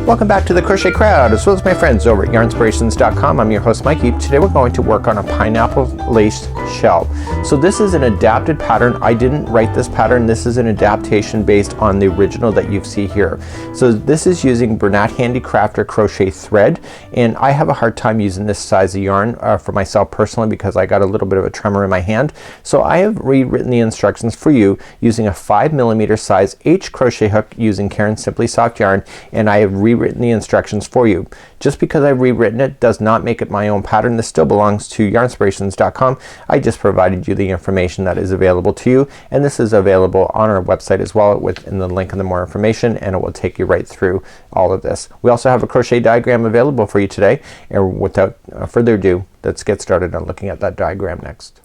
Welcome back to the Crochet Crowd, as well as my friends over at yarnspirations.com. I'm your host Mikey. Today we're going to work on a pineapple lace shell. So this is an adapted pattern. I didn't write this pattern. This is an adaptation based on the original that you see here. So this is using Bernat Handicrafter crochet thread, and I have a hard time using this size of yarn for myself personally because I got a little bit of a tremor in my hand. So I have rewritten the instructions for you using a 5mm size H crochet hook using Caron Simply Soft yarn, and I have rewritten the instructions for you. Just because I've rewritten it does not make it my own pattern. This still belongs to yarnspirations.com. I just provided you the information that is available to you, and this is available on our website as well within the link in the more information, and it will take you right through all of this. We also have a crochet diagram available for you today, and without further ado, let's get started on looking at that diagram next.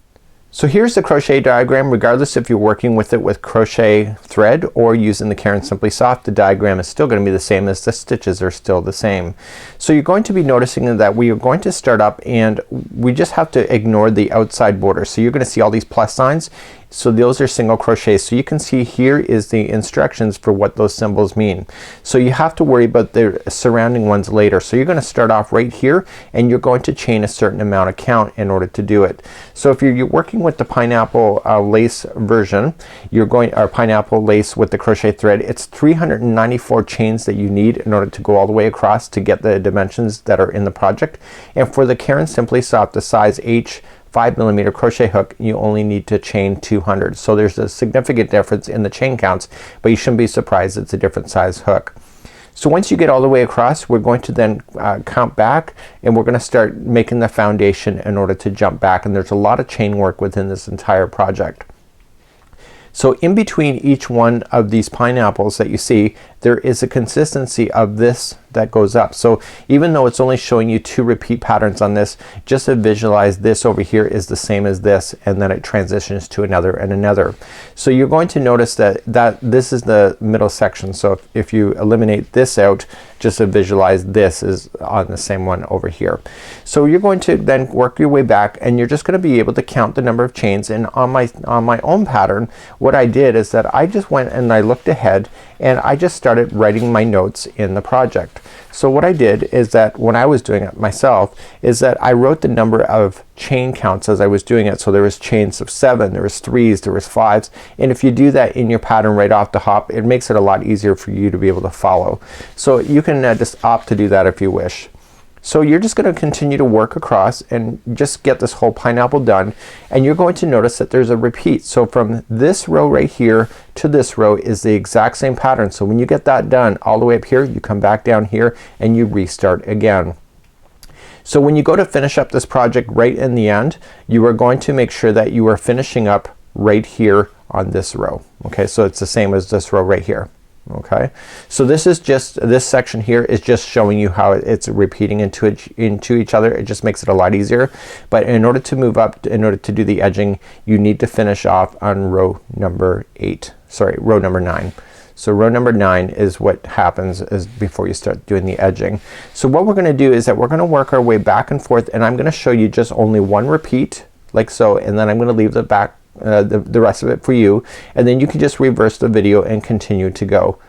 So here's the crochet diagram. Regardless if you're working with it with crochet thread or using the Caron Simply Soft, the diagram is still going to be the same as the stitches are still the same. So you're going to be noticing that we are going to start up and we just have to ignore the outside border. So you're going to see all these plus signs. So those are single crochets. So you can see here is the instructions for what those symbols mean. So you have to worry about the surrounding ones later. So you're going to start off right here and you're going to chain a certain amount of count in order to do it. So if you're working with the pineapple lace version, you're going, or pineapple lace with the crochet thread, it's 394 chains that you need in order to go all the way across to get the dimensions that are in the project. And for the Caron Simply Soft, the size H 5mm crochet hook, you only need to chain 200. So there's a significant difference in the chain counts, but you shouldn't be surprised it's a different size hook. So once you get all the way across, we're going to then count back, and we're going to start making the foundation in order to jump back, and there's a lot of chain work within this entire project. So in between each one of these pineapples that you see, there is a consistency of this that goes up. So even though it's only showing you 2 repeat patterns on this, just to visualize this over here is the same as this, and then it transitions to another and another. So you're going to notice that this is the middle section. So if you eliminate this out, just to visualize this is on the same one over here. So you're going to then work your way back, and you're just going to be able to count the number of chains. And on my own pattern, what I did is that I just went and I looked ahead and I just started writing my notes in the project. So what I did is that when I was doing it myself is that I wrote the number of chain counts as I was doing it. So there was chains of 7, there was 3s, there was 5s, and if you do that in your pattern right off the hop, it makes it a lot easier for you to be able to follow. So you can just opt to do that if you wish. So you're just going to continue to work across and just get this whole pineapple done, and you're going to notice that there's a repeat. So from this row right here to this row is the exact same pattern. So when you get that done all the way up here, you come back down here and you restart again. So when you go to finish up this project right in the end, you are going to make sure that you are finishing up right here on this row. Okay, so it's the same as this row right here. Okay, so this is just, this section here is just showing you how it's repeating into each other. It just makes it a lot easier. But in order to move up, in order to do the edging, you need to finish off on row number 9. So row number 9 is what happens is before you start doing the edging. So what we're gonna do is that we're gonna work our way back and forth, and I'm gonna show you just only one repeat like so, and then I'm gonna leave the back the rest of it for you, and then you can just reverse the video and continue to go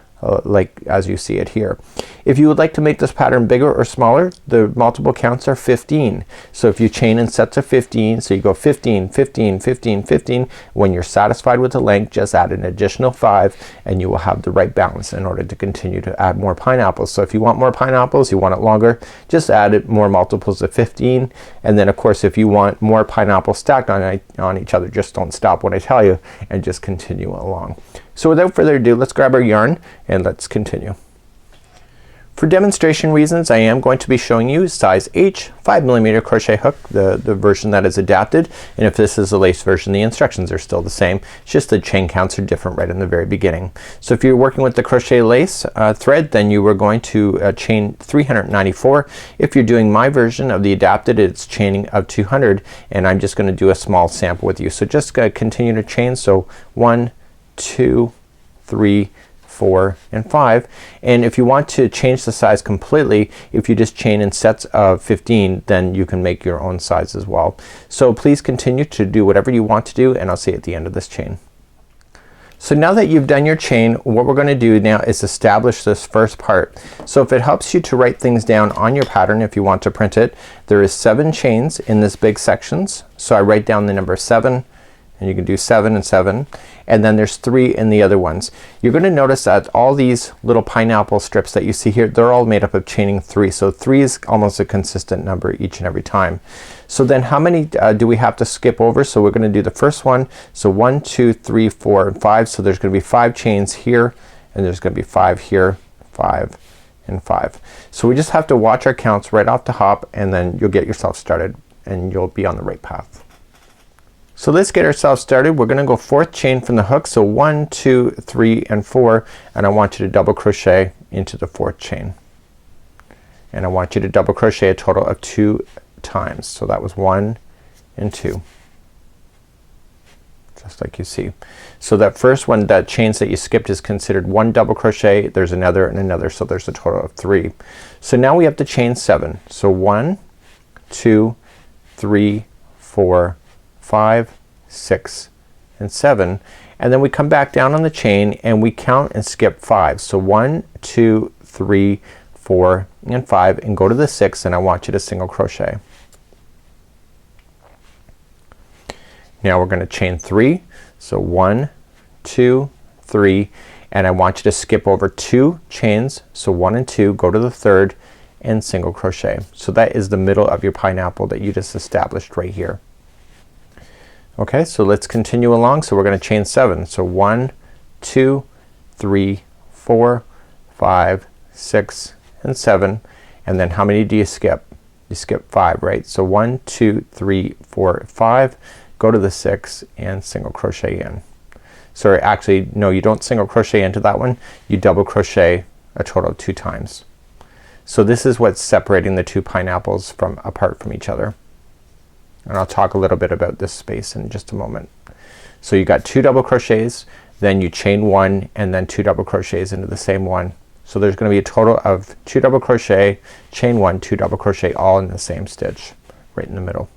like as you see it here. If you would like to make this pattern bigger or smaller, the multiple counts are 15. So if you chain in sets of 15, so you go 15, 15, 15, 15, when you're satisfied with the length, just add an additional 5 and you will have the right balance in order to continue to add more pineapples. So if you want more pineapples, you want it longer, just add more multiples of 15, and then of course if you want more pineapples stacked on each other, just don't stop when I tell you and just continue along. So without further ado, let's grab our yarn and let's continue. For demonstration reasons, I am going to be showing you size H 5mm crochet hook, the version that is adapted, and if this is the lace version, the instructions are still the same. It's just the chain counts are different right in the very beginning. So if you're working with the crochet lace thread, then you are going to chain 394. If you're doing my version of the adapted, it's chaining of 200, and I'm just going to do a small sample with you. So just continue to chain. So 1, 2, 3, 4, and 5. And if you want to change the size completely, if you just chain in sets of 15, then you can make your own size as well. So please continue to do whatever you want to do, and I'll see you at the end of this chain. So now that you've done your chain, what we're going to do now is establish this first part. So if it helps you to write things down on your pattern, if you want to print it, there is 7 chains in this big sections. So I write down the number 7, and you can do 7 and 7, and then there's 3 in the other ones. You're going to notice that all these little pineapple strips that you see here, they're all made up of chaining 3. So 3 is almost a consistent number each and every time. So then how many do we have to skip over? So we're going to do the first one. So 1, 2, 3, 4, and 5. So there's going to be 5 chains here, and there's going to be 5 here, 5 and 5. So we just have to watch our counts right off the hop, and then you'll get yourself started and you'll be on the right path. So let's get ourselves started. We're gonna go 4th chain from the hook. So 1, 2, 3 and 4, and I want you to double crochet into the 4th chain, and I want you to double crochet a total of 2 times. So that was 1 and 2, just like you see. So that first one, that chains that you skipped, is considered 1 double crochet. There's another and another, so there's a total of 3. So now we have to chain 7. So 1, 2, 3, 4, 5, 6 and 7, and then we come back down on the chain and we count and skip 5. So 1, 2, 3, 4 and 5, and go to the 6th, and I want you to single crochet. Now we're gonna chain 3. So 1, 2, 3, and I want you to skip over 2 chains. So 1 and 2, go to the 3rd and single crochet. So that is the middle of your pineapple that you just established right here. Okay, so let's continue along. So we're gonna chain 7. So 1, 2, 3, 4, 5, 6 and 7, and then how many do you skip? You skip 5, right? So 1, 2, 3, 4, 5, go to the 6th and single crochet in. Sorry, actually no, you don't single crochet into that one. You double crochet a total of 2 times. So this is what's separating the 2 pineapples apart from each other. And I'll talk a little bit about this space in just a moment. So you got 2 double crochets, then you chain 1, and then 2 double crochets into the same one. So there's gonna be a total of 2 double crochet, chain 1, 2 double crochet, all in the same stitch right in the middle.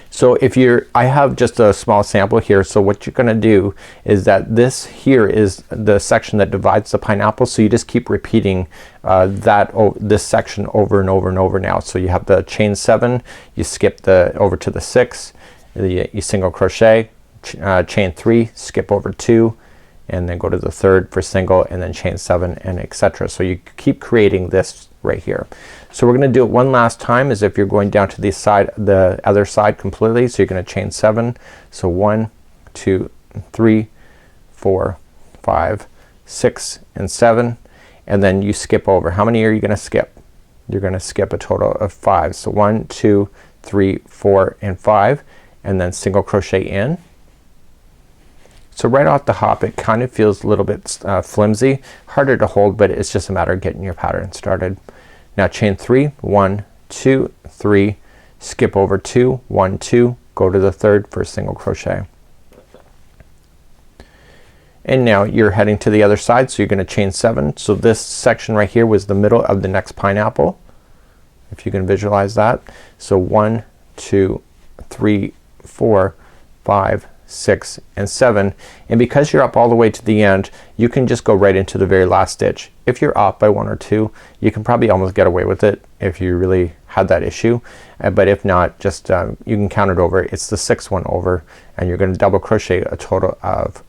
So if I have just a small sample here, so what you're gonna do is that this here is the section that divides the pineapple, so you just keep repeating this section over and over and over now. So you have the chain 7, you skip over to the 6, you single crochet, chain 3, skip over 2, and then go to the 3rd for single, and then chain 7, and etc. So you keep creating this right here. So we're gonna do it one last time as if you're going down to the other side completely. So you're gonna chain 7. So 1, 2, 3, 4, 5, 6 and 7, and then you skip over. How many are you gonna skip? You're gonna skip a total of 5. So 1, 2, 3, 4 and 5, and then single crochet in. So right off the hop it kind of feels a little bit flimsy, harder to hold, but it's just a matter of getting your pattern started. Now chain 3, 1, 2, 3, skip over 2, 1, 2, go to the 3rd for single crochet. And now you're heading to the other side, so you're gonna chain 7. So this section right here was the middle of the next pineapple, if you can visualize that. So 1, 2, 3, 4, 5, 6 and 7, and because you're up all the way to the end, you can just go right into the very last stitch. If you're off by 1 or 2, you can probably almost get away with it if you really had that issue, but if not, just you can count it over. It's the 6th one over, and you're gonna double crochet a total of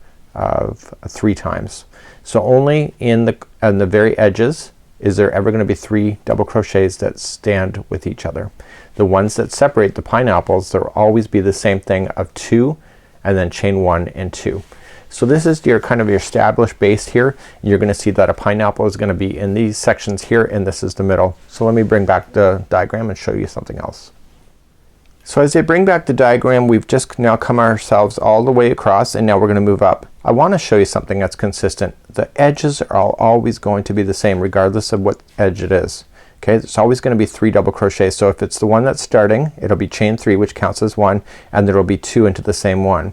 3 times. So only in the very edges is there ever gonna be 3 double crochets that stand with each other. The ones that separate the pineapples, there will always be the same thing of 2, and then chain 1 and 2. So this is your kind of your established base here. You're gonna see that a pineapple is gonna be in these sections here, and this is the middle. So let me bring back the diagram and show you something else. So as I bring back the diagram, we've just now come ourselves all the way across, and now we're gonna move up. I want to show you something that's consistent. The edges are always going to be the same regardless of what edge it is. Okay, it's always going to be 3 double crochets. So if it's the one that's starting, it'll be chain 3, which counts as 1, and there will be 2 into the same one.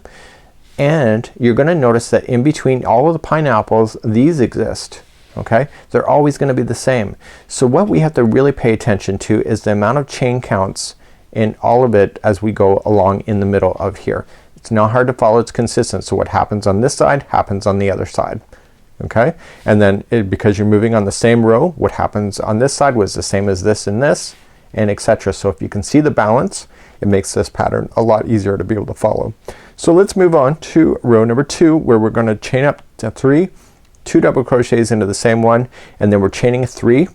And you're gonna notice that in between all of the pineapples, these exist. Okay, they're always gonna be the same. So what we have to really pay attention to is the amount of chain counts in all of it as we go along in the middle of here. It's not hard to follow, it's consistent. So what happens on this side happens on the other side. Okay, and then because you're moving on the same row, what happens on this side was the same as this and this, and etc. So if you can see the balance, it makes this pattern a lot easier to be able to follow. So let's move on to row number 2, where we're going to chain up to 3, 2 double crochets into the same one, and then we're chaining 3.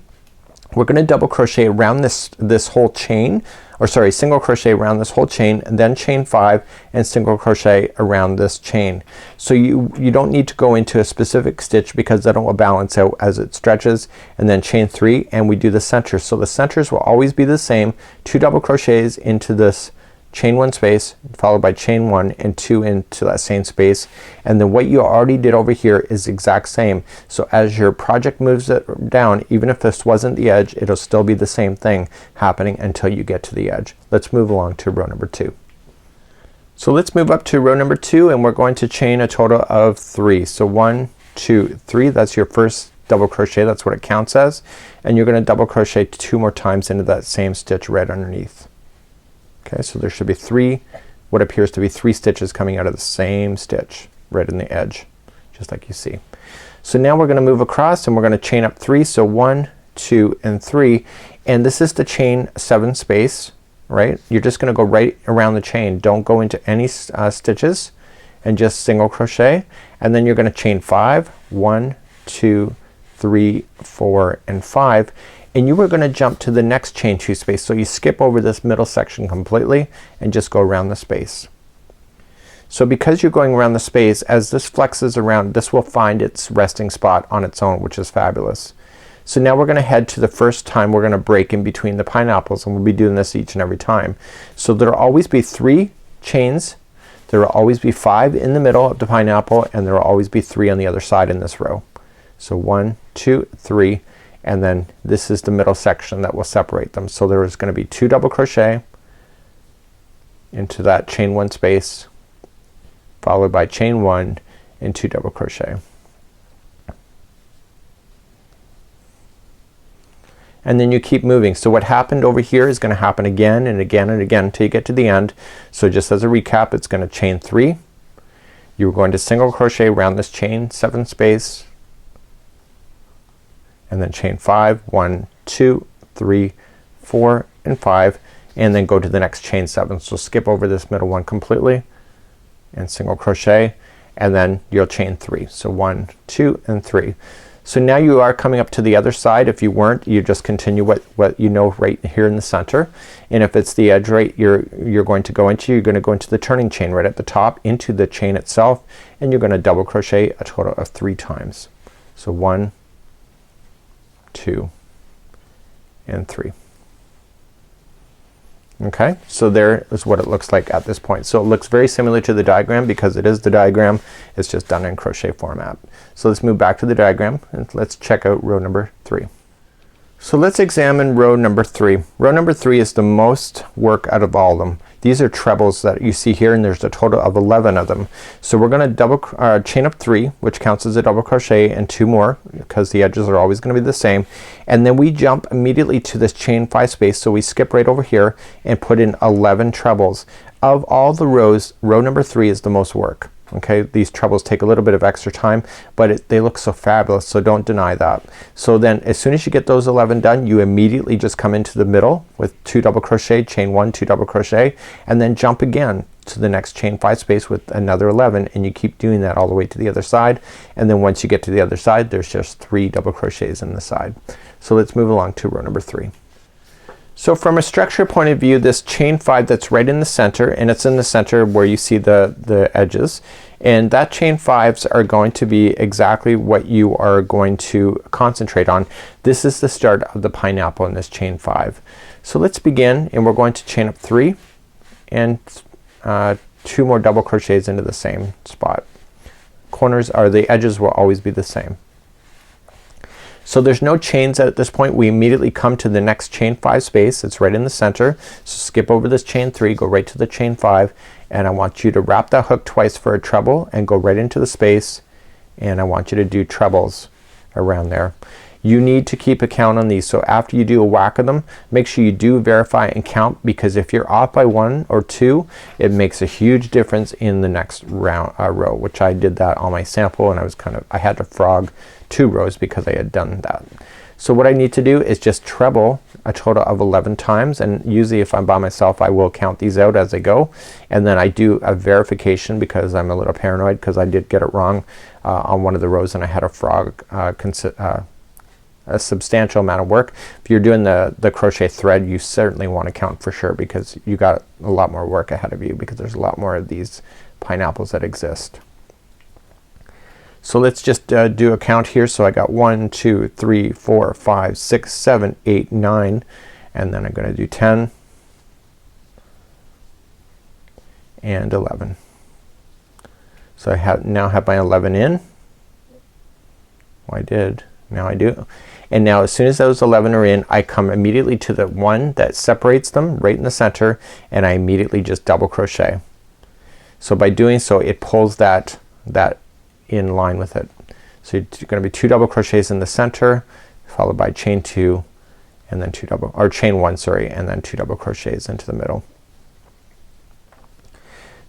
We're going to double crochet around this whole chain, or sorry, single crochet around this whole chain, and then chain 5 and single crochet around this chain. So you don't need to go into a specific stitch because that will balance out as it stretches, and then chain 3 and we do the center. So the centers will always be the same, 2 double crochets into this chain 1 space followed by chain 1 and 2 into that same space, and then what you already did over here is the exact same. So as your project moves it down, even if this wasn't the edge, it'll still be the same thing happening until you get to the edge. Let's move along to row number 2. So let's move up to row number 2 and we're going to chain a total of 3. So 1, 2, 3, that's your first double crochet, that's what it counts as, and you're gonna double crochet 2 more times into that same stitch right underneath. Okay, so there should be 3, what appears to be 3 stitches coming out of the same stitch right in the edge, just like you see. So now we're gonna move across and we're gonna chain up 3. So 1, 2 and 3, and this is the chain 7 space, right? You're just gonna go right around the chain. Don't go into any stitches, and just single crochet, and then you're gonna chain 5, 1, 2, 3, 4 and 5, and you were gonna jump to the next chain 2 space. So you skip over this middle section completely and just go around the space. So because you're going around the space, as this flexes around, this will find its resting spot on its own, which is fabulous. So now we're gonna head to the first time we're gonna break in between the pineapples, and we'll be doing this each and every time. So there'll always be 3 chains, there will always be 5 in the middle of the pineapple, and there will always be 3 on the other side in this row. So 1, 2, 3, and then this is the middle section that will separate them. So there is gonna be 2 double crochet into that chain 1 space, followed by chain 1 and 2 double crochet. And then you keep moving. So what happened over here is gonna happen again and again and again until you get to the end. So just as a recap, it's gonna chain 3. You're going to single crochet around this chain 7 space, and then chain 5, 1, 2, 3, 4 and 5, and then go to the next chain 7. So skip over this middle one completely and single crochet, and then you'll chain 3. So 1, 2 and 3. So now you are coming up to the other side. If you weren't, you just continue what you know right here in the center, and if it's the edge right you're going to go into, you're gonna go into the turning chain right at the top into the chain itself, and you're gonna double crochet a total of 3 times. So 1, 2 and 3. Okay, so there is what it looks like at this point. So it looks very similar to the diagram because it is the diagram, it's just done in crochet format. So let's move back to the diagram and let's check out row number 3. So let's examine row number 3. Row number 3 is the most work out of all of them. These are trebles that you see here, and there's a total of 11 of them. So we're gonna chain up 3, which counts as a double crochet, and 2 more because the edges are always gonna be the same, and then we jump immediately to this chain 5 space. So we skip right over here and put in 11 trebles. Of all the rows, row number 3 is the most work. Okay, these trebles take a little bit of extra time, but they look so fabulous, so don't deny that. So then as soon as you get those 11 done, you immediately just come into the middle with 2 double crochet, chain 1, 2 double crochet, and then jump again to the next chain 5 space with another 11, and you keep doing that all the way to the other side, and then once you get to the other side there's just 3 double crochets in the side. So let's move along to row number 3. So from a structure point of view, this chain 5 that's right in the center, and it's in the center where you see the edges, and that chain 5s are going to be exactly what you are going to concentrate on. This is the start of the pineapple in this chain 5. So let's begin, and we're going to chain up 3 and 2 more double crochets into the same spot. The edges will always be the same. So there's no chains at this point. We immediately come to the next chain 5 space. It's right in the center. So skip over this chain 3, go right to the chain 5, and I want you to wrap that hook twice for a treble and go right into the space, and I want you to do trebles around there. You need to keep a count on these. So after you do a whack of them, make sure you do verify and count, because if you're off by 1 or 2, it makes a huge difference in the next round row, which I did that on my sample, and I had to frog 2 rows because I had done that. So what I need to do is just treble a total of 11 times, and usually if I'm by myself I will count these out as I go, and then I do a verification because I'm a little paranoid because I did get it wrong on one of the rows and I had a frog a substantial amount of work. If you're doing the crochet thread, you certainly want to count for sure, because you got a lot more work ahead of you, because there's a lot more of these pineapples that exist. So let's just do a count here. So I got 1, 2, 3, 4, 5, 6, 7, 8, 9, and then I'm gonna do 10 and 11. So I now have my 11 in. Well, I did. Now I do. And now as soon as those 11 are in, I come immediately to the one that separates them right in the center, and I immediately just double crochet. So by doing so, it pulls that in line with it. So you're gonna be 2 double crochets in the center, followed by chain 2, and then chain 1, sorry, and then 2 double crochets into the middle.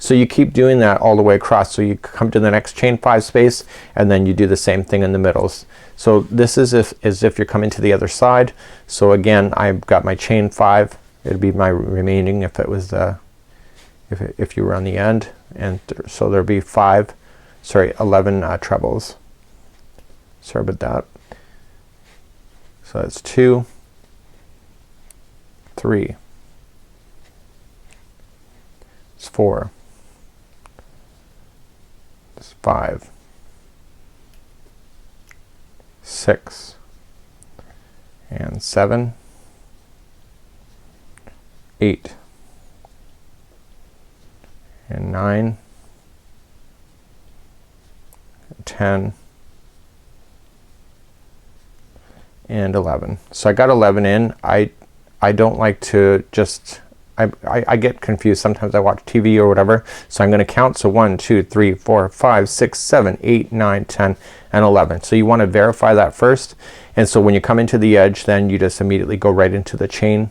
So you keep doing that all the way across. So you come to the next chain 5 space, and then you do the same thing in the middles. So this is as if you're coming to the other side. So again, I've got my chain 5. It'd be my remaining if it was if you were on the end, and so there'd be 11 trebles. Sorry about that. So that's 2, 3, it's 4, it's 5, 6, and 7, 8, and 9, 10, and 11. So I got 11 in. I don't like to just I get confused. Sometimes I watch TV or whatever, so I'm gonna count. So 1, 2, 3, 4, 5, 6, 7, 8, 9, 10, and 11. So you want to verify that first, and so when you come into the edge, then you just immediately go right into the chain,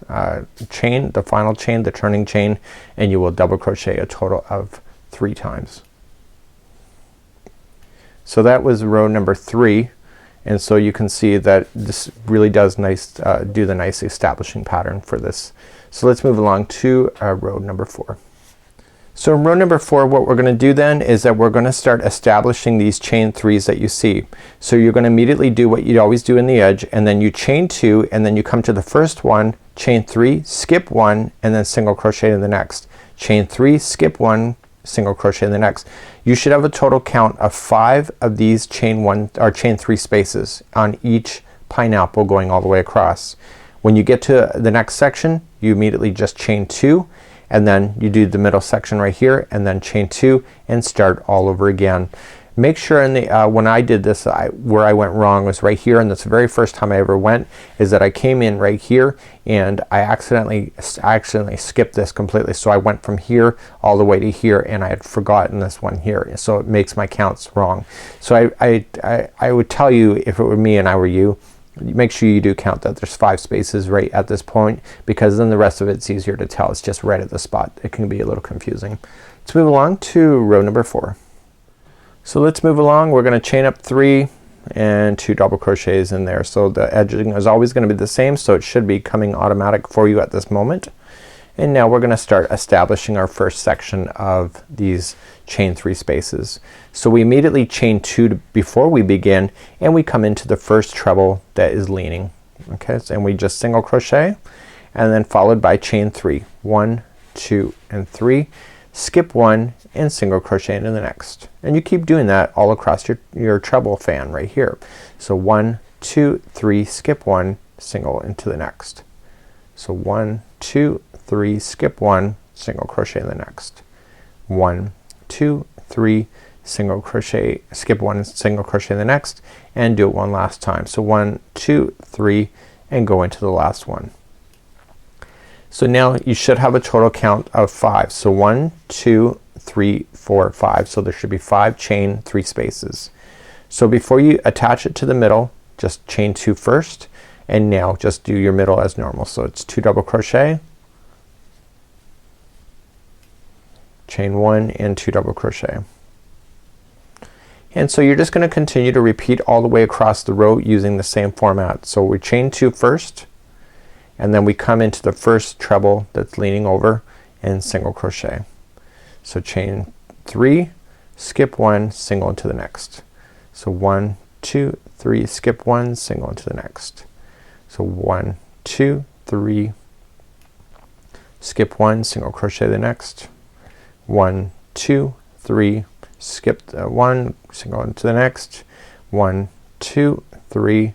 the final chain, the turning chain, and you will double crochet a total of 3 times. So that was row number 3, and so you can see that this really does do the nice establishing pattern for this. So let's move along to row number 4. So in row number 4, what we're gonna do then is that we're gonna start establishing these chain 3s that you see. So you're gonna immediately do what you'd always do in the edge, and then you chain 2, and then you come to the first one, chain 3, skip 1, and then single crochet in the next. Chain 3, skip 1, single crochet in the next. You should have a total count of 5 of these chain 1 or chain 3 spaces on each pineapple going all the way across. When you get to the next section, you immediately just chain 2, and then you do the middle section right here, and then chain 2 and start all over again. Make sure in the when I did this, where I went wrong was right here, and that's the very first time I ever went, is that I came in right here and I accidentally skipped this completely. So I went from here all the way to here, and I had forgotten this one here, so it makes my counts wrong. So I would tell you, if it were me and I were you, make sure you do count that there's 5 spaces right at this point, because then the rest of it's easier to tell. It's just right at the spot. It can be a little confusing. Let's move along to row number 4. So let's move along. We're gonna chain up 3 and 2 double crochets in there. So the edging is always gonna be the same, so it should be coming automatic for you at this moment. And now we're gonna start establishing our first section of these chain 3 spaces. So we immediately chain 2 before we begin, and we come into the first treble that is leaning. Okay, so, and we just single crochet, and then followed by chain 3. 1, 2, and 3. Skip 1 and single crochet into the next. And you keep doing that all across your treble fan right here. So 1, 2, 3, skip 1, single into the next. So 1, 2, 3, skip 1, single crochet in the next. 1, 2, 3, single crochet, skip 1, single crochet in the next, and do it one last time. So 1, 2, 3, and go into the last one. So now you should have a total count of 5. So 1, 2, 3, 4, 5. So there should be 5 chain 3 spaces. So before you attach it to the middle, just chain 2 first, and now just do your middle as normal. So it's 2 double crochet, chain 1 and 2 double crochet. And so you're just gonna continue to repeat all the way across the row using the same format. So we chain 2 first, and then we come into the first treble that's leaning over and single crochet. So chain 3, skip 1, single into the next. So 1, 2, 3, skip 1, single into the next. So 1, 2, 3, skip 1, single crochet the next. 1, 2, 3, skip 1, single into the next. 1, 2, 3,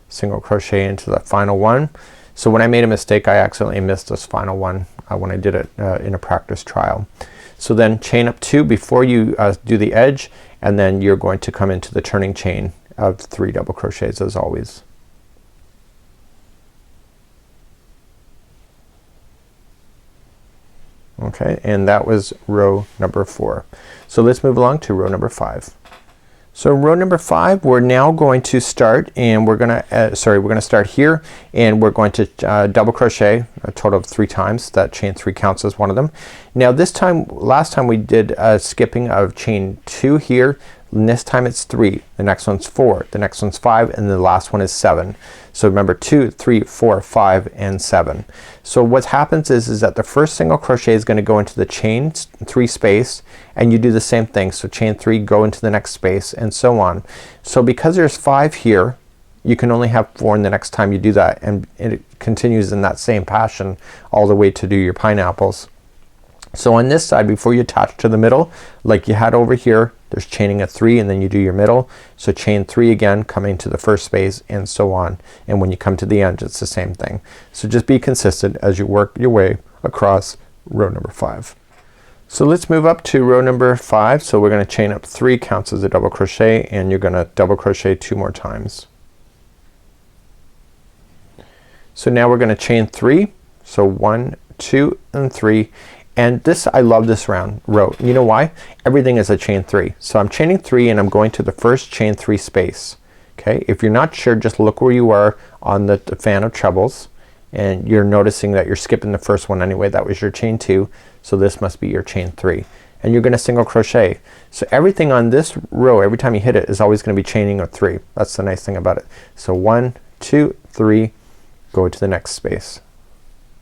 single crochet into the final one. So when I made a mistake, I accidentally missed this final one when I did it in a practice trial. So then chain up 2 before you do the edge, and then you're going to come into the turning chain of 3 double crochets as always. Okay, and that was row number 4. So let's move along to row number 5. So row number 5, we're now going to start, and we're gonna we're gonna start here, and we're going to double crochet a total of 3 times. That chain 3 counts as one of them. Now this time, last time we did skipping of chain 2 here, and this time it's 3, the next one's 4, the next one's 5, and the last one is 7. So remember 2, 3, 4, 5, and 7. So what happens is that the first single crochet is gonna go into the chain 3 space, and you do the same thing. So chain 3, go into the next space, and so on. So because there's 5 here, you can only have 4 in the next time you do that, and it continues in that same passion all the way to do your pineapples. So on this side, before you attach to the middle, like you had over here, there's chaining a 3, and then you do your middle. So chain 3 again, coming to the first space, and so on. And when you come to the end, it's the same thing. So just be consistent as you work your way across row number 5. So let's move up to row number 5. So we're gonna chain up 3, counts as a double crochet, and you're gonna double crochet 2 more times. So now we're gonna chain 3. So 1, 2, and 3. And this, I love this row. You know why? Everything is a chain 3. So I'm chaining 3, and I'm going to the first chain 3 space. Okay, if you're not sure, just look where you are on the fan of trebles, and you're noticing that you're skipping the first one anyway. That was your chain 2. So this must be your chain 3. And you're gonna single crochet. So everything on this row, every time you hit it, is always gonna be chaining a 3. That's the nice thing about it. So 1, 2, 3, go to the next space.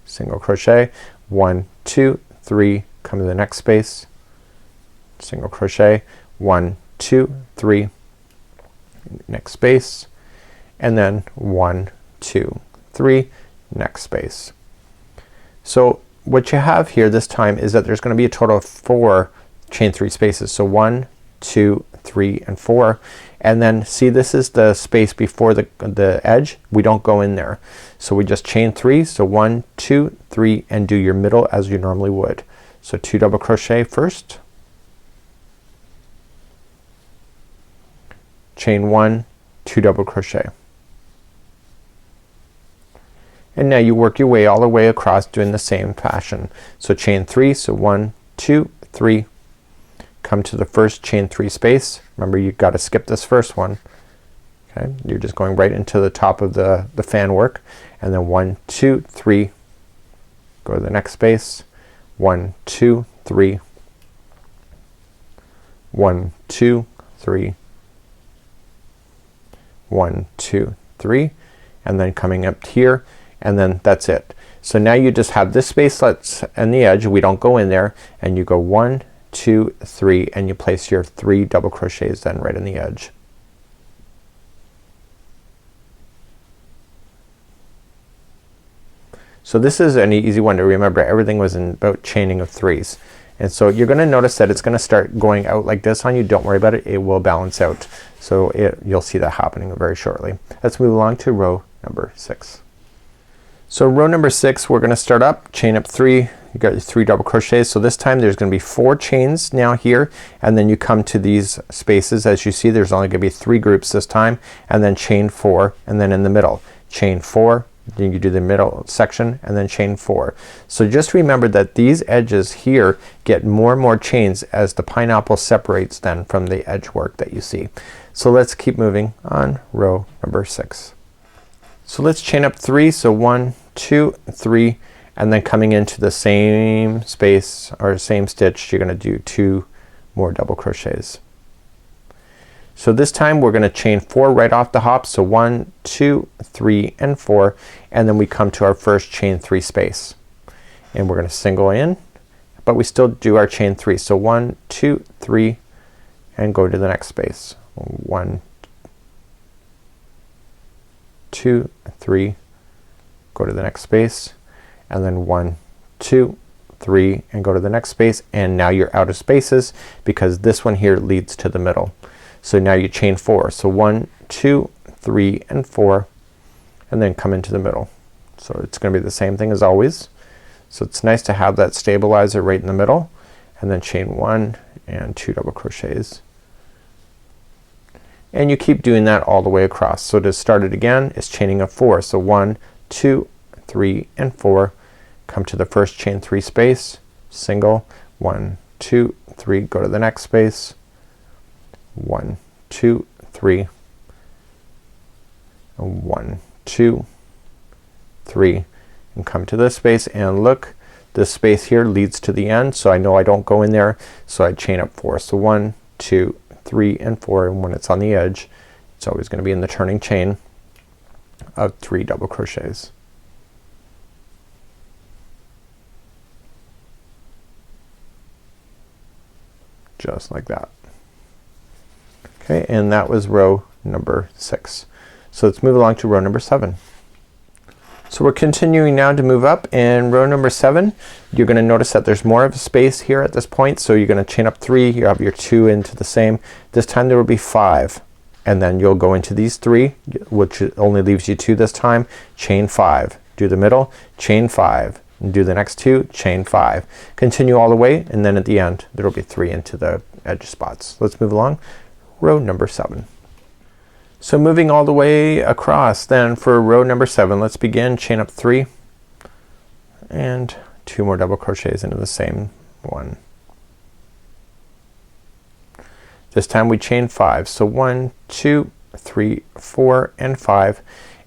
Single crochet. 1, 2, 3, come to the next space, single crochet, 1, 2, 3, next space, and then 1, 2, 3, next space. So what you have here this time is that there's gonna be a total of 4 chain 3 spaces. So 1, 2, 3, and 4. And then see, this is the space before the edge. We don't go in there. So we just chain 3. So 1, 2, 3, and do your middle as you normally would. So 2 double crochet first, chain 1, 2 double crochet. And now you work your way all the way across doing the same fashion. So chain 3, so 1, 2, 3, come to the first chain 3 space. Remember, you've got to skip this first one. Okay, you're just going right into the top of the fan work, and then 1, 2, 3, go to the next space. 1, 2, 3, 1, 2, 3, 1, 2, 3, and then coming up here, and then that's it. So now you just have this space that's on the edge. We don't go in there, and you go 1, 2, 3, and you place your 3 double crochets then right on the edge. So this is an easy one to remember. Everything was in about chaining of 3s. And so you're gonna notice that it's gonna start going out like this on you. Don't worry about it. It will balance out. So you'll see that happening very shortly. Let's move along to row number 6. So row number 6, we're gonna start up, chain up 3. You got your 3 double crochets. So this time there's gonna be 4 chains now here, and then you come to these spaces. As you see, there's only gonna be 3 groups this time, and then chain 4, and then in the middle chain 4, then you do the middle section, and then chain 4. So just remember that these edges here get more and more chains as the pineapple separates then from the edge work that you see. So let's keep moving on row number 6. So let's chain up 3. So 1, 2, 3, and then coming into the same space or same stitch, you're gonna do 2 more double crochets. So this time we're gonna chain 4 right off the hop. So 1, 2, 3, and 4, and then we come to our first chain 3 space, and we're gonna single in, but we still do our chain 3. So 1, 2, 3, and go to the next space. 1, 2, 3, go to the next space, and then 1, 2, 3, and go to the next space, and now you're out of spaces because this one here leads to the middle. So now you chain 4. So 1, 2, 3, and 4, and then come into the middle. So it's gonna be the same thing as always. So it's nice to have that stabilizer right in the middle, and then chain 1 and 2 double crochets. And you keep doing that all the way across. So to start it again is chaining a 4. So 1, 2, 3, and 4, come to the first chain 3 space, single, 1, 2, 3, go to the next space, 1, 2, 3, and 1, 2, 3, and come to this space, and look, this space here leads to the end, so I know I don't go in there, so I chain up 4. So 1, 2, 3, and 4, and when it's on the edge, it's always gonna be in the turning chain of 3 double crochets. Just like that. Okay, and that was row number 6. So let's move along to row number 7. So we're continuing now to move up, and row number 7, you're gonna notice that there's more of a space here at this point, so you're gonna chain up 3, you have your 2 into the same. This time there will be 5, and then you'll go into these 3, which only leaves you 2 this time, chain 5, do the middle, chain 5, and do the next 2, chain 5. Continue all the way, and then at the end there will be 3 into the edge spots. Let's move along. Row number 7. So moving all the way across then for row number 7, let's begin, chain up 3 and 2 more double crochets into the same one. This time we chain 5. So 1, 2, 3, 4, and 5,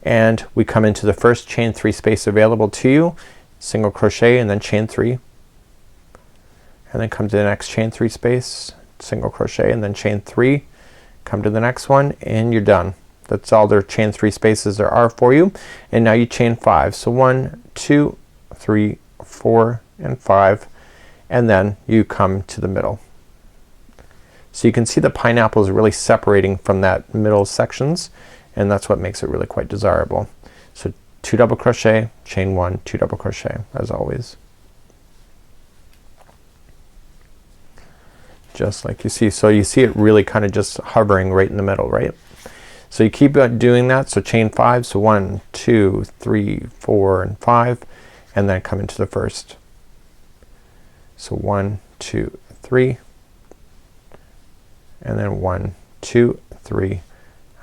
and we come into the first chain 3 space available to you, single crochet, and then chain 3, and then come to the next chain 3 space, single crochet, and then chain 3, come to the next one, and you're done. That's all their chain 3 spaces there are for you. And now you chain 5. So 1, 2, 3, 4, and 5, and then you come to the middle. So you can see the pineapple is really separating from that middle sections, and that's what makes it really quite desirable. So 2 double crochet, chain 1, 2 double crochet as always. Just like you see. So you see it really kind of just hovering right in the middle, right? So you keep doing that. So chain 5. So 1, 2, 3, 4, and 5, and then come into the first. So 1, 2, 3, and then 1, 2, 3,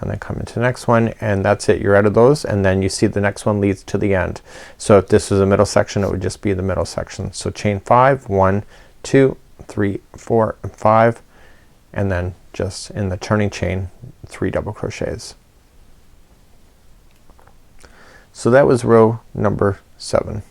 and then come into the next one, and that's it. You're out of those, and then you see the next one leads to the end. So if this was a middle section, it would just be the middle section. So chain 5, 1, 2, 3, 4, and 5, and then just in the turning chain 3 double crochets. So that was row number 7.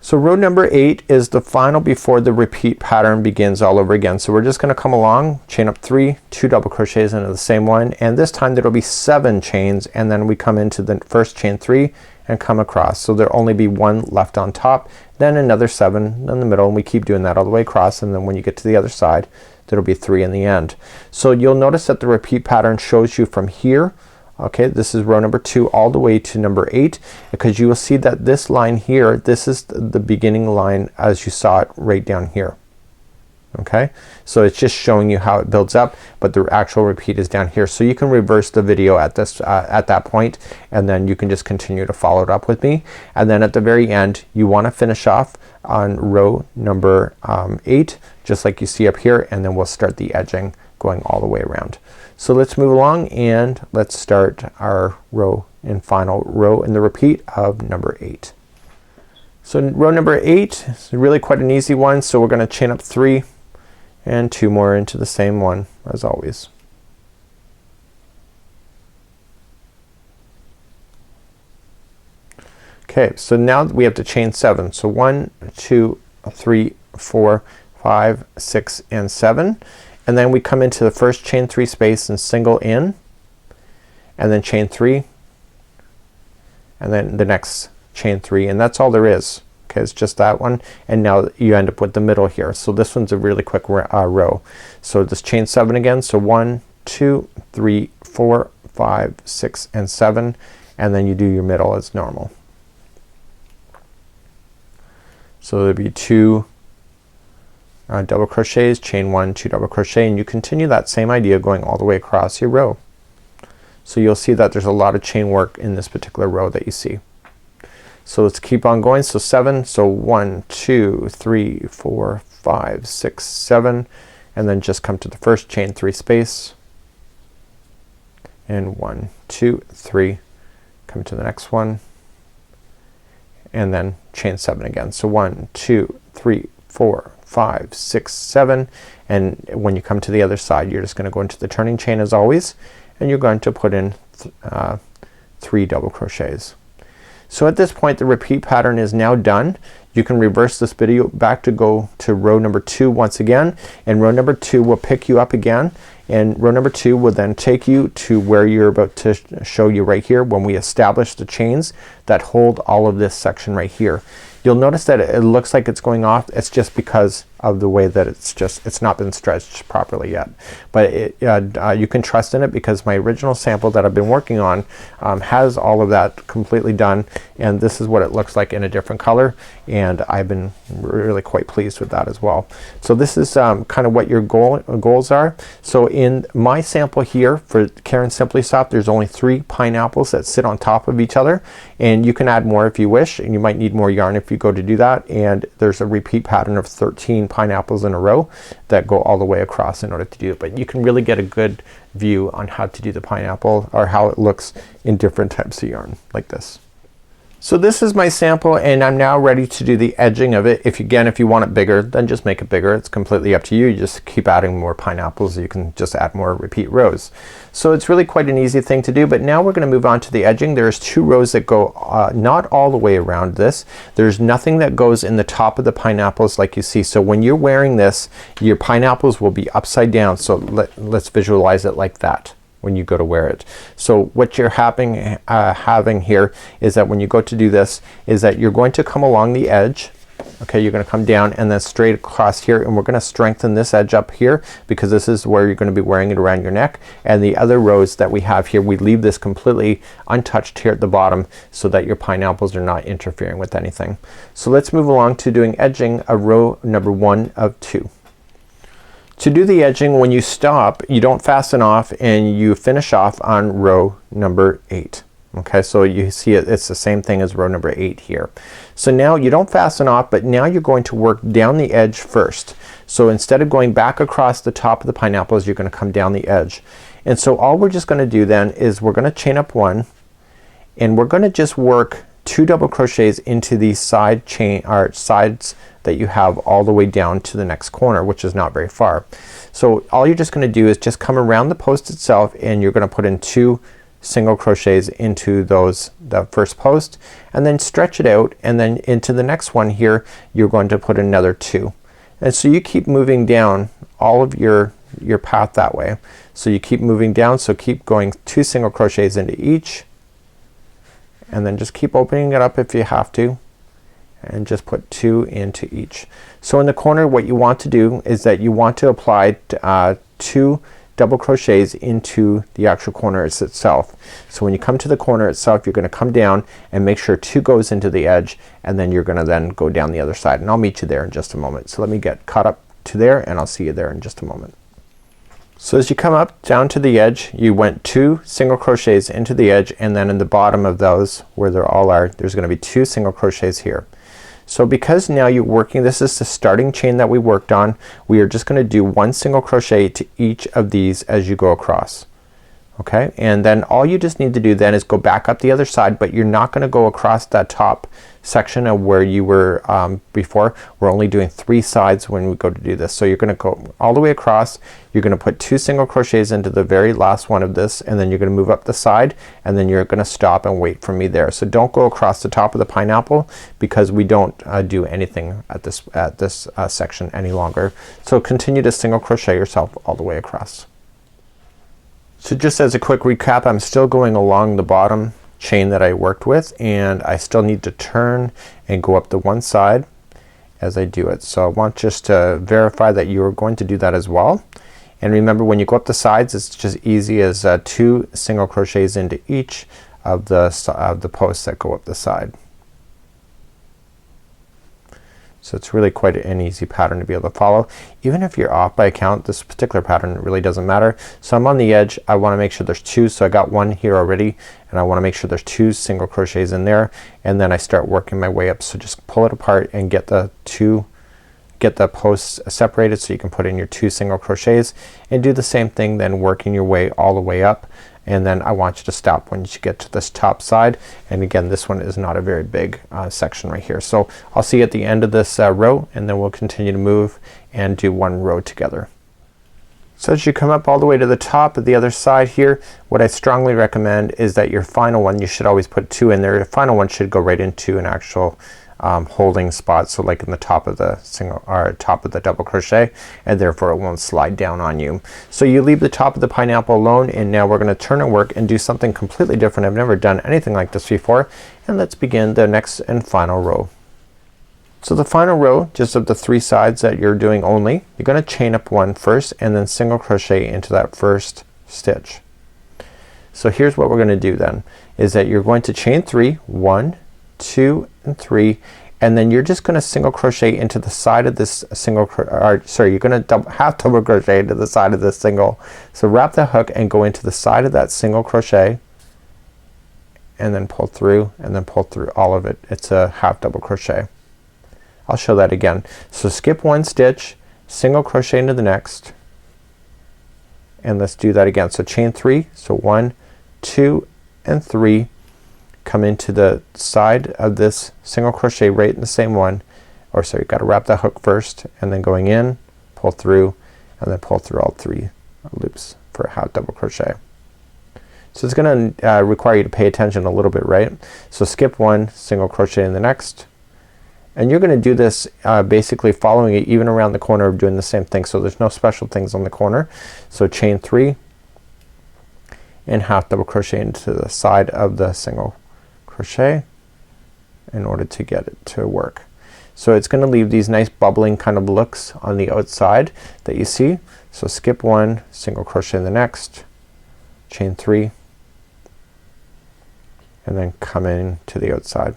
So row number 8 is the final before the repeat pattern begins all over again. So we're just gonna come along, chain up 3, 2 double crochets into the same one, and this time there'll be 7 chains, and then we come into the first chain 3 and come across. So there'll only be 1 left on top, then another 7 in the middle, and we keep doing that all the way across, and then when you get to the other side there'll be 3 in the end. So you'll notice that the repeat pattern shows you from here, okay, this is row number 2 all the way to number 8, because you will see that this line here, this is the beginning line as you saw it right down here. Okay, so it's just showing you how it builds up, but the actual repeat is down here. So you can reverse the video at this at that point, and then you can just continue to follow it up with me. And then at the very end you want to finish off on row number 8, just like you see up here, and then we'll start the edging going all the way around. So let's move along and let's start our row and final row in the repeat of number 8. So row number 8 is really quite an easy one. So we're going to chain up 3 and 2 more into the same one as always. Okay, so now we have to chain 7. So 1, 2, 3, 4, 5, 6, and 7. And then we come into the first chain 3 space and single in, and then chain 3, and then the next chain 3, and that's all there is. Okay, it's just that one, and now you end up with the middle here. So this one's a really quick row. So just chain 7 again. So 1, 2, 3, 4, 5, 6, and 7, and then you do your middle as normal. So there'll be 2 double crochets, chain 1, 2 double crochet, and you continue that same idea going all the way across your row. So you'll see that there's a lot of chain work in this particular row that you see. So let's keep on going. So 7, so 1, 2, 3, 4, 5, 6, 7, and then just come to the first chain 3 space, and 1, 2, 3, come to the next one, and then chain 7 again. So 1, 2, 3, 4, 5, 6, 7, and when you come to the other side you're just going to go into the turning chain as always, and you're going to put in 3 double crochets. So at this point the repeat pattern is now done. You can reverse this video back to go to row number 2 once again, and row number 2 will pick you up again, and row number 2 will then take you to where you're about to show you right here when we establish the chains that hold all of this section right here. You'll notice that it looks like it's going off. It's just because of the way that it's not been stretched properly yet. But you can trust in it because my original sample that I've been working on has all of that completely done, and this is what it looks like in a different color, and I've been really quite pleased with that as well. So this is kind of what your goals are. So in my sample here for Caron Simply Soft, there's only 3 pineapples that sit on top of each other, and you can add more if you wish, and you might need more yarn if you go to do that, and there's a repeat pattern of 13 pineapples in a row that go all the way across in order to do it. But you can really get a good view on how to do the pineapple or how it looks in different types of yarn like this. So this is my sample, and I'm now ready to do the edging of it. If you want it bigger, then just make it bigger. It's completely up to you. You just keep adding more pineapples. You can just add more repeat rows. So it's really quite an easy thing to do, but now we're going to move on to the edging. There's 2 rows that go not all the way around this. There's nothing that goes in the top of the pineapples like you see. So when you're wearing this, your pineapples will be upside down. So let's visualize it like that when you go to wear it. So what you're having here is that when you go to do this is that you're going to come along the edge. Okay, you're going to come down and then straight across here, and we're going to strengthen this edge up here because this is where you're going to be wearing it around your neck. And the other rows that we have here, we leave this completely untouched here at the bottom so that your pineapples are not interfering with anything. So let's move along to doing edging of row number 1 of 2. To do the edging, when you stop, you don't fasten off and you finish off on row number 8. Okay, so you see it's the same thing as row number 8 here. So now you don't fasten off, but now you're going to work down the edge first. So instead of going back across the top of the pineapples, you're going to come down the edge. And so all we're just going to do then is we're going to chain up 1, and we're going to just work 2 double crochets into these side chain or sides that you have all the way down to the next corner, which is not very far. So all you're just going to do is just come around the post itself, and you're going to put in 2 single crochets into the first post, and then stretch it out, and then into the next one here you're going to put another 2. And so you keep moving down all of your path that way. So you keep moving down, so keep going 2 single crochets into each, and then just keep opening it up if you have to, and just put 2 into each. So in the corner what you want to do is that you want to apply 2 double crochets into the actual corner itself. So when you come to the corner itself, you're going to come down and make sure 2 goes into the edge, and then you're going to then go down the other side, and I'll meet you there in just a moment. So let me get caught up to there, and I'll see you there in just a moment. So as you come up down to the edge, you went 2 single crochets into the edge, and then in the bottom of those where they all are, there's going to be 2 single crochets here. So because now you're working, this is the starting chain that we worked on, we are just going to do 1 single crochet to each of these as you go across. Okay, and then all you just need to do then is go back up the other side, but you're not gonna go across that top section of where you were before. We're only doing 3 sides when we go to do this. So you're gonna go all the way across, you're gonna put 2 single crochets into the very last one of this, and then you're gonna move up the side, and then you're gonna stop and wait for me there. So don't go across the top of the pineapple, because we don't do anything at this section any longer. So continue to single crochet yourself all the way across. So just as a quick recap, I'm still going along the bottom chain that I worked with, and I still need to turn and go up the one side as I do it. So I want just to verify that you are going to do that as well. And remember, when you go up the sides, it's just easy as 2 single crochets into each of the posts that go up the side. So it's really quite an easy pattern to be able to follow. Even if you're off by a count, this particular pattern really doesn't matter. So I'm on the edge, I wanna make sure there's 2, so I got 1 here already, and I wanna make sure there's 2 single crochets in there, and then I start working my way up. So just pull it apart and get the posts separated so you can put in your 2 single crochets, and do the same thing then, working your way all the way up. And then I want you to stop when you get to this top side, and again, this one is not a very big section right here. So I'll see you at the end of this row, and then we'll continue to move and do 1 row together. So as you come up all the way to the top of the other side here, what I strongly recommend is that your final one, you should always put 2 in there. Your final one should go right into an actual holding spot, so like in the top of the single or top of the double crochet, and therefore it won't slide down on you. So you leave the top of the pineapple alone, and now we're gonna turn and work and do something completely different. I've never done anything like this before, and let's begin the next and final row. So the final row, just of the 3 sides that you're doing only, you're gonna chain up 1 first and then single crochet into that first stitch. So here's what we're gonna do then, is that you're going to chain 3, 1, 2 and 3, and then you're just gonna single crochet into the side of this single you're gonna half double crochet into the side of this single. So wrap the hook and go into the side of that single crochet, and then pull through, and then pull through all of it. It's a half double crochet. I'll show that again. So skip 1 stitch, single crochet into the next, and let's do that again. So chain 3, so 1, 2 and 3, come into the side of this single crochet right in the same one, or so you gotta wrap that hook first, and then going in, pull through, and then pull through all 3 loops for a half double crochet. So it's gonna require you to pay attention a little bit, right? So skip 1, single crochet in the next, and you're gonna do this basically following it even around the corner of doing the same thing. So there's no special things on the corner. So chain 3 and half double crochet into the side of the single crochet in order to get it to work. So it's gonna leave these nice bubbling kind of looks on the outside that you see. So skip 1, single crochet in the next, chain 3, and then come in to the outside.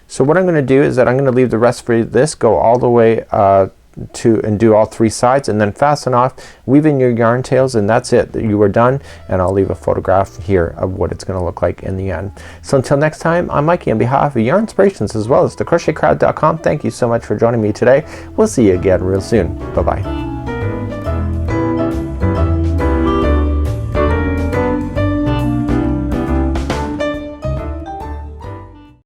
So what I'm gonna do is that I'm gonna leave the rest for this, go all the way and do all 3 sides, and then fasten off, weave in your yarn tails, and that's it. You are done, and I'll leave a photograph here of what it's gonna look like in the end. So until next time, I'm Mikey on behalf of Yarnspirations as well as thecrochetcrowd.com. Thank you so much for joining me today. We'll see you again real soon. Bye bye.